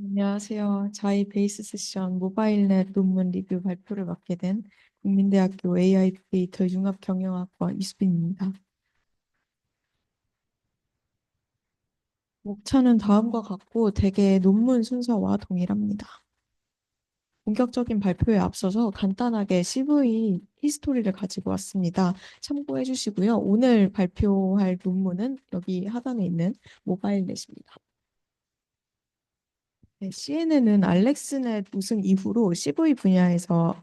안녕하세요. 저희 베이스 세션 모바일넷 논문 리뷰 발표를 맡게 된 국민대학교 AI 데이터 융합 경영학과 이수빈입니다. 목차는 다음과 같고 대개 논문 순서와 동일합니다. 본격적인 발표에 앞서서 간단하게 CV 히스토리를 가지고 왔습니다. 참고해 주시고요. 오늘 발표할 논문은 여기 하단에 있는 모바일넷입니다. 네, CNN은 알렉스넷 우승 이후로 CV 분야에서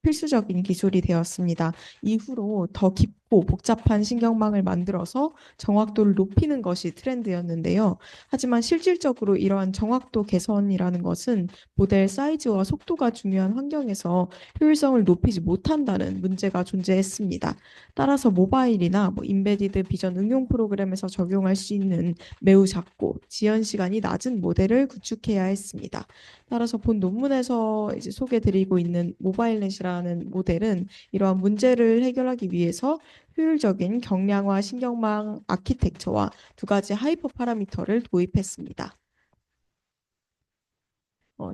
필수적인 기술이 되었습니다. 이후로 더 깊고 복잡한 신경망을 만들어서 정확도를 높이는 것이 트렌드였는데요. 하지만 실질적으로 이러한 정확도 개선이라는 것은 모델 사이즈와 속도가 중요한 환경에서 효율성을 높이지 못한다는 문제가 존재했습니다. 따라서 모바일이나 인베디드 비전 응용 프로그램에서 적용할 수 있는 매우 작고 지연 시간이 낮은 모델을 구축해야 했습니다. 따라서 본 논문에서 이제 소개드리고 있는 모바일넷이라는 모델은 이러한 문제를 해결하기 위해서 효율적인 경량화 신경망 아키텍처와 두 가지 하이퍼 파라미터를 도입했습니다.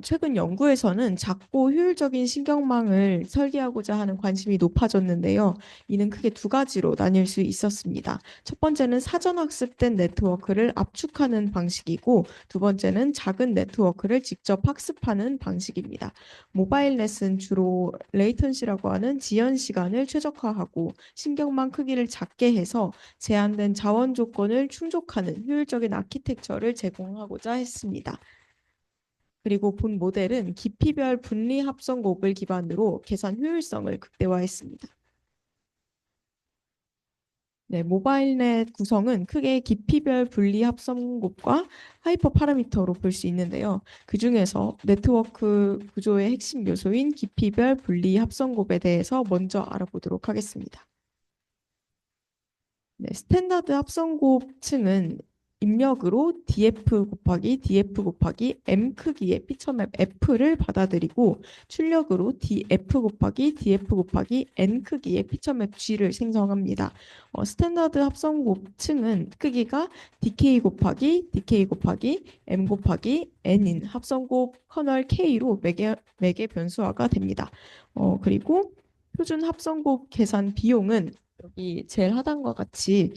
최근 연구에서는 작고 효율적인 신경망을 설계하고자 하는 관심이 높아졌는데요. 이는 크게 두 가지로 나뉠 수 있었습니다. 첫 번째는 사전 학습된 네트워크를 압축하는 방식이고, 두 번째는 작은 네트워크를 직접 학습하는 방식입니다. 모바일넷은 주로 레이턴시라고 하는 지연 시간을 최적화하고 신경망 크기를 작게 해서 제한된 자원 조건을 충족하는 효율적인 아키텍처를 제공하고자 했습니다. 그리고 본 모델은 깊이별 분리 합성곱을 기반으로 계산 효율성을 극대화했습니다. 네, 모바일넷 구성은 크게 깊이별 분리 합성곱과 하이퍼 파라미터로 볼 수 있는데요. 그 중에서 네트워크 구조의 핵심 요소인 깊이별 분리 합성곱에 대해서 먼저 알아보도록 하겠습니다. 네, 스탠다드 합성곱층은 입력으로 df 곱하기 df 곱하기 m 크기의 피처맵 f를 받아들이고 출력으로 df 곱하기 df 곱하기 n 크기의 피처맵 g를 생성합니다. 스탠다드 합성곱층은 크기가 dk 곱하기 dk 곱하기 m 곱하기 n인 합성곱 커널 k로 매개 변수화가 됩니다. 그리고 표준 합성곱 계산 비용은 여기 제일 하단과 같이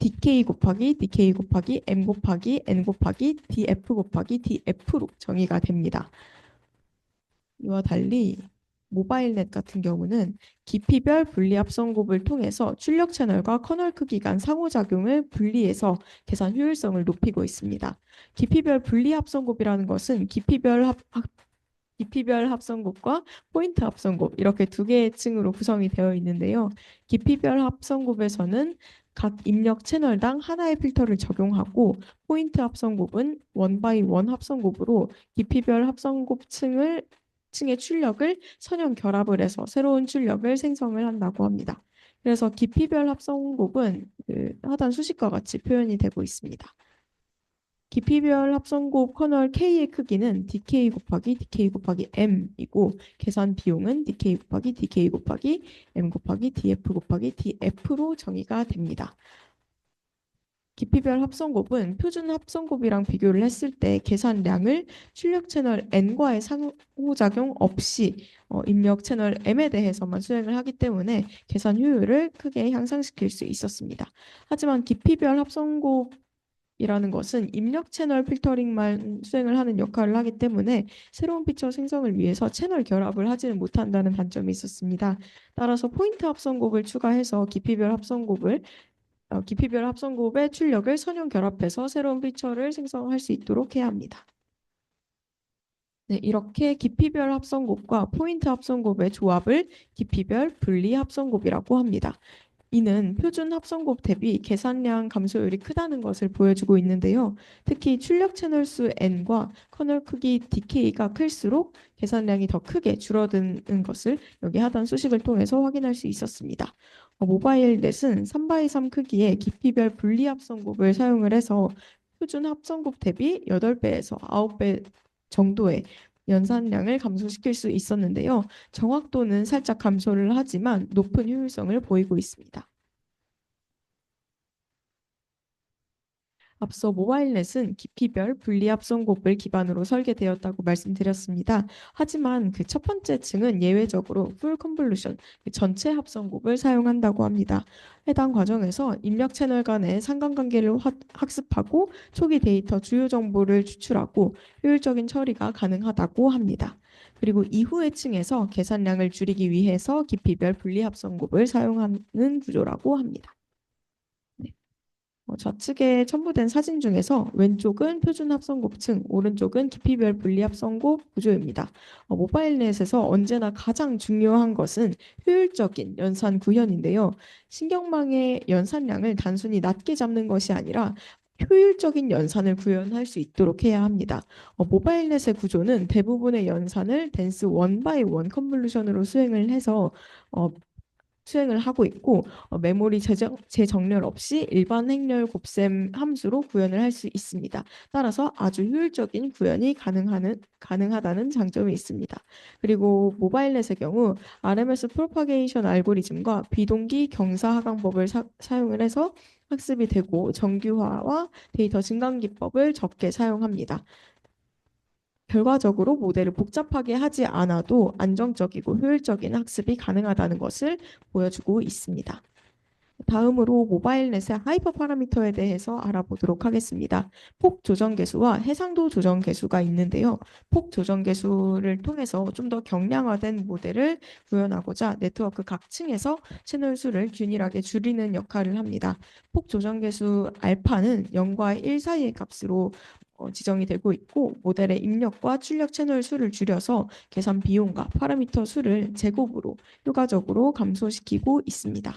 dk 곱하기 dk 곱하기 m 곱하기 n 곱하기 df 곱하기 df로 정의가 됩니다. 이와 달리 모바일넷 같은 경우는 깊이별 분리 합성곱을 통해서 출력 채널과 커널 크기 간 상호작용을 분리해서 계산 효율성을 높이고 있습니다. 깊이별 분리 합성곱이라는 것은 깊이별 합성곱과 포인트 합성곱 이렇게 두 개의 층으로 구성이 되어 있는데요. 깊이별 합성곱에서는 각 입력 채널당 하나의 필터를 적용하고 포인트 합성곱은 원 바이 원 합성곱으로 깊이별 합성곱 층의 출력을 선형 결합을 해서 새로운 출력을 생성을 한다고 합니다. 그래서 깊이별 합성곱은 그 하단 수식과 같이 표현이 되고 있습니다. 깊이별 합성곱 커널 K의 크기는 dk 곱하기 dk 곱하기 m이고 계산 비용은 dk 곱하기 dk 곱하기 m 곱하기 df 곱하기 df로 정의가 됩니다. 깊이별 합성곱은 표준 합성곱이랑 비교를 했을 때 계산량을 출력 채널 n과의 상호작용 없이 입력 채널 m에 대해서만 수행을 하기 때문에 계산 효율을 크게 향상시킬 수 있었습니다. 하지만 깊이별 합성곱 이라는 것은 입력 채널 필터링만 수행을 하는 역할을 하기 때문에 새로운 피처 생성을 위해서 채널 결합을 하지는 못한다는 단점이 있었습니다. 따라서 포인트 합성곱을 추가해서 깊이별 합성곱의 출력을 선형 결합해서 새로운 피처를 생성할 수 있도록 해야 합니다. 네, 이렇게 깊이별 합성곱과 포인트 합성곱의 조합을 깊이별 분리 합성곱이라고 합니다. 이는 표준 합성곱 대비 계산량 감소율이 크다는 것을 보여주고 있는데요. 특히 출력 채널 수 n과 커널 크기 dk가 클수록 계산량이 더 크게 줄어드는 것을 여기 하단 수식을 통해서 확인할 수 있었습니다. 모바일 넷은 3x3 크기의 깊이별 분리 합성곱을 사용을 해서 표준 합성곱 대비 8배에서 9배 정도의 연산량을 감소시킬 수 있었는데요. 정확도는 살짝 감소를 하지만 높은 효율성을 보이고 있습니다. 앞서 모바일넷은 깊이별 분리합성곱을 기반으로 설계되었다고 말씀드렸습니다. 하지만 그 첫 번째 층은 예외적으로 풀 컨볼루션, 전체 합성곱을 사용한다고 합니다. 해당 과정에서 입력 채널 간의 상관관계를 학습하고 초기 데이터 주요 정보를 추출하고 효율적인 처리가 가능하다고 합니다. 그리고 이후의 층에서 계산량을 줄이기 위해서 깊이별 분리합성곱을 사용하는 구조라고 합니다. 네. 좌측에 첨부된 사진 중에서 왼쪽은 표준 합성곱층, 오른쪽은 깊이별 분리합성곱 구조입니다. 모바일넷에서 언제나 가장 중요한 것은 효율적인 연산 구현인데요. 신경망의 연산량을 단순히 낮게 잡는 것이 아니라 효율적인 연산을 구현할 수 있도록 해야 합니다. 모바일넷의 구조는 대부분의 연산을 댄스 원바이 원 컨볼루션으로 수행을 해서 어, 수행을 하고 있고 메모리 재정렬 없이 일반 행렬 곱셈 함수로 구현을 할 수 있습니다. 따라서 아주 효율적인 구현이 가능하다는 장점이 있습니다. 그리고 모바일넷의 경우 RMS 프로파게이션 알고리즘과 비동기 경사 하강법을 사용을 해서 학습이 되고 정규화와 데이터 증강 기법을 적게 사용합니다. 결과적으로 모델을 복잡하게 하지 않아도 안정적이고 효율적인 학습이 가능하다는 것을 보여주고 있습니다. 다음으로 모바일넷의 하이퍼 파라미터에 대해서 알아보도록 하겠습니다. 폭 조정 계수와 해상도 조정 계수가 있는데요. 폭 조정 계수를 통해서 좀 더 경량화된 모델을 구현하고자 네트워크 각 층에서 채널 수를 균일하게 줄이는 역할을 합니다. 폭 조정 계수 알파는 0과 1 사이의 값으로 지정이 되고 있고 모델의 입력과 출력 채널 수를 줄여서 계산 비용과 파라미터 수를 제곱으로 효과적으로 감소시키고 있습니다.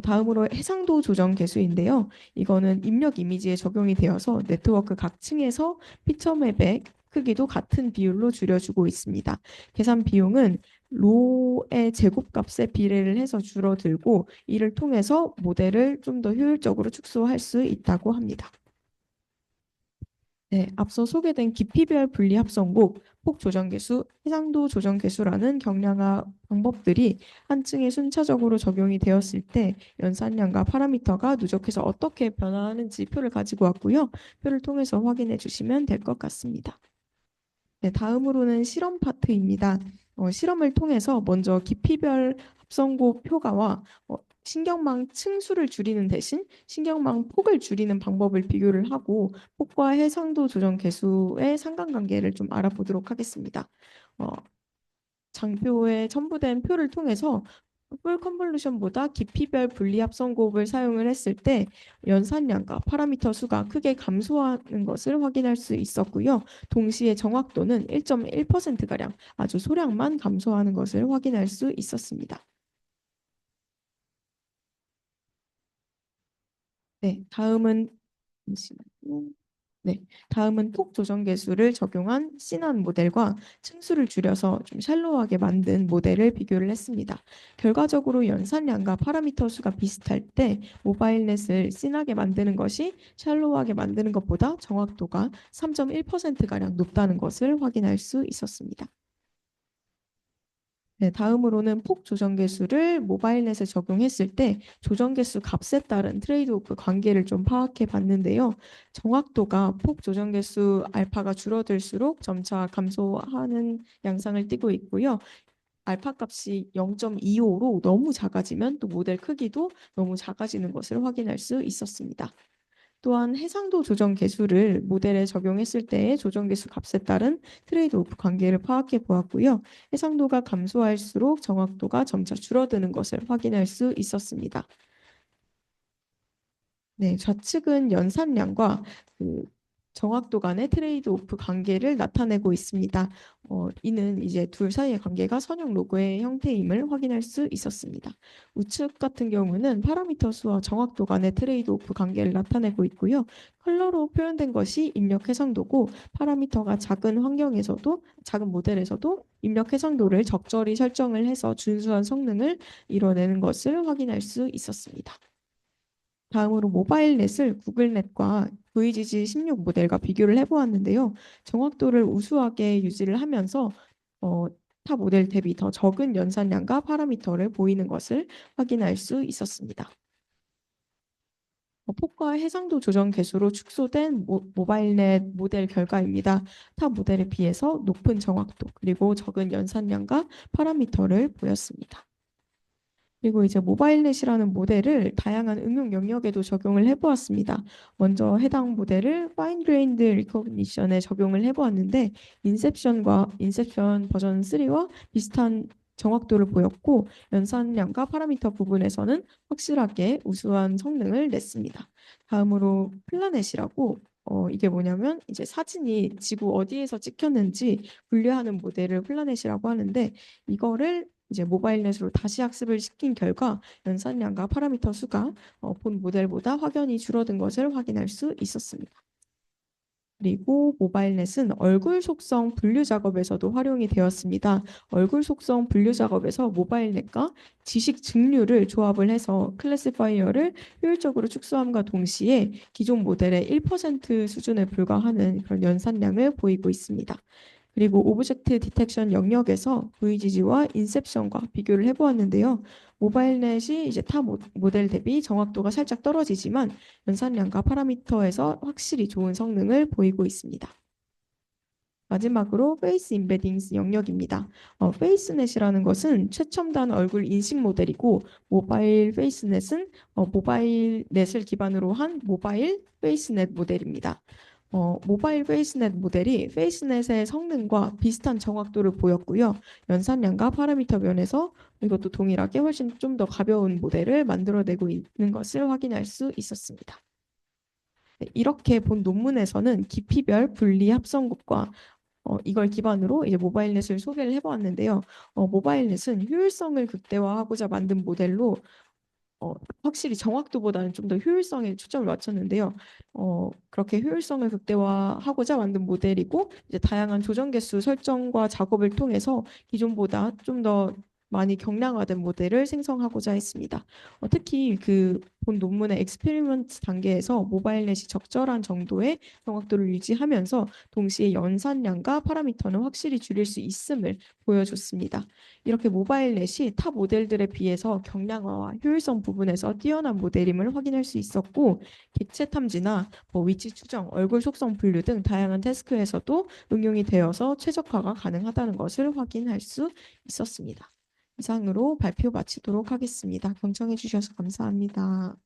다음으로 해상도 조정 계수인데요. 이거는 입력 이미지에 적용이 되어서 네트워크 각 층에서 피처 맵의 크기도 같은 비율로 줄여주고 있습니다. 계산 비용은 로의 제곱값에 비례를 해서 줄어들고 이를 통해서 모델을 좀 더 효율적으로 축소할 수 있다고 합니다. 네, 앞서 소개된 깊이별 분리합성곡, 폭조정계수, 해상도 조정계수라는 경량화 방법들이 한 층에 순차적으로 적용이 되었을 때 연산량과 파라미터가 누적해서 어떻게 변화하는지 표를 가지고 왔고요. 표를 통해서 확인해 주시면 될 것 같습니다. 네, 다음으로는 실험 파트입니다. 실험을 통해서 먼저 깊이별 합성곱 효과와 신경망 층수를 줄이는 대신 신경망 폭을 줄이는 방법을 비교를 하고 폭과 해상도 조정 계수의 상관관계를 좀 알아보도록 하겠습니다. 어, 장표에 첨부된 표를 통해서 풀 컨볼루션보다 깊이별 분리합성곱을 사용을 했을 때 연산량과 파라미터 수가 크게 감소하는 것을 확인할 수 있었고요. 동시에 정확도는 1.1%가량 아주 소량만 감소하는 것을 확인할 수 있었습니다. 네, 잠시만요. 네, 다음은 폭 조정 계수를 적용한 시난 모델과 층수를 줄여서 좀 샬로우하게 만든 모델을 비교를 했습니다. 결과적으로 연산량과 파라미터 수가 비슷할 때 모바일넷을 진하게 만드는 것이 샬로우하게 만드는 것보다 정확도가 3.1%가량 높다는 것을 확인할 수 있었습니다. 네, 다음으로는 폭 조정 계수를 모바일넷에 적용했을 때 조정 계수 값에 따른 트레이드오프 관계를 좀 파악해 봤는데요. 정확도가 폭 조정 계수 알파가 줄어들수록 점차 감소하는 양상을 띠고 있고요. 알파 값이 0.25로 너무 작아지면 또 모델 크기도 너무 작아지는 것을 확인할 수 있었습니다. 또한 해상도 조정 계수를 모델에 적용했을 때의 조정 계수 값에 따른 트레이드오프 관계를 파악해 보았고요. 해상도가 감소할수록 정확도가 점차 줄어드는 것을 확인할 수 있었습니다. 네, 좌측은 연산량과 그 정확도 간의 트레이드오프 관계를 나타내고 있습니다. 이는 이제 둘 사이의 관계가 선형 로그의 형태임을 확인할 수 있었습니다. 우측 같은 경우는 파라미터 수와 정확도 간의 트레이드오프 관계를 나타내고 있고요. 컬러로 표현된 것이 입력 해상도고 파라미터가 작은 모델에서도 입력 해상도를 적절히 설정을 해서 준수한 성능을 이뤄내는 것을 확인할 수 있었습니다. 다음으로 모바일넷을 구글넷과 VGG16 모델과 비교를 해보았는데요. 정확도를 우수하게 유지를 하면서 어, 타 모델 대비 더 적은 연산량과 파라미터를 보이는 것을 확인할 수 있었습니다. 폭과 해상도 조정 개수로 축소된 모바일넷 모델 결과입니다. 타 모델에 비해서 높은 정확도 그리고 적은 연산량과 파라미터를 보였습니다. 그리고 이제 모바일넷이라는 모델을 다양한 응용 영역에도 적용을 해보았습니다. 먼저 해당 모델을 파인 그레인드 리코그니션에 적용을 해보았는데 인셉션 버전 3와 비슷한 정확도를 보였고 연산량과 파라미터 부분에서는 확실하게 우수한 성능을 냈습니다. 다음으로 플라넷이라고 이게 뭐냐면 이제 사진이 지구 어디에서 찍혔는지 분류하는 모델을 플라넷이라고 하는데 이거를 이제 모바일넷으로 다시 학습을 시킨 결과 연산량과 파라미터 수가 본 모델보다 확연히 줄어든 것을 확인할 수 있었습니다. 그리고 모바일넷은 얼굴 속성 분류 작업에서도 활용이 되었습니다. 얼굴 속성 분류 작업에서 모바일넷과 지식 증류를 조합을 해서 클래시파이어를 효율적으로 축소함과 동시에 기존 모델의 1% 수준에 불과하는 그런 연산량을 보이고 있습니다. 그리고 오브젝트 디텍션 영역에서 VGG와 인셉션과 비교를 해보았는데요. 모바일넷이 이제 타 모델 대비 정확도가 살짝 떨어지지만 연산량과 파라미터에서 확실히 좋은 성능을 보이고 있습니다. 마지막으로 페이스 임베딩스 영역입니다. 페이스넷이라는 것은 최첨단 얼굴 인식 모델이고 모바일 페이스넷은 모바일넷을 기반으로 한 모바일 페이스넷 모델입니다. 모바일 페이스넷 모델이 페이스넷의 성능과 비슷한 정확도를 보였고요. 연산량과 파라미터 면에서 이것도 동일하게 훨씬 좀 더 가벼운 모델을 만들어내고 있는 것을 확인할 수 있었습니다. 네, 이렇게 본 논문에서는 깊이별 분리 합성곱과 이걸 기반으로 이제 모바일넷을 소개를 해보았는데요. 모바일넷은 효율성을 극대화하고자 만든 모델로 확실히 정확도보다는 좀 더 효율성에 초점을 맞췄는데요. 그렇게 효율성을 극대화하고자 만든 모델이고 이제 다양한 조정 개수 설정과 작업을 통해서 기존보다 좀 더 많이 경량화된 모델을 생성하고자 했습니다. 특히 그 본 논문의 엑스페리먼트 단계에서 모바일넷이 적절한 정도의 정확도를 유지하면서 동시에 연산량과 파라미터는 확실히 줄일 수 있음을 보여줬습니다. 이렇게 모바일넷이 타 모델들에 비해서 경량화와 효율성 부분에서 뛰어난 모델임을 확인할 수 있었고 객체 탐지나 위치 추정, 얼굴 속성 분류 등 다양한 태스크에서도 응용이 되어서 최적화가 가능하다는 것을 확인할 수 있었습니다. 이상으로 발표 마치도록 하겠습니다. 경청해 주셔서 감사합니다.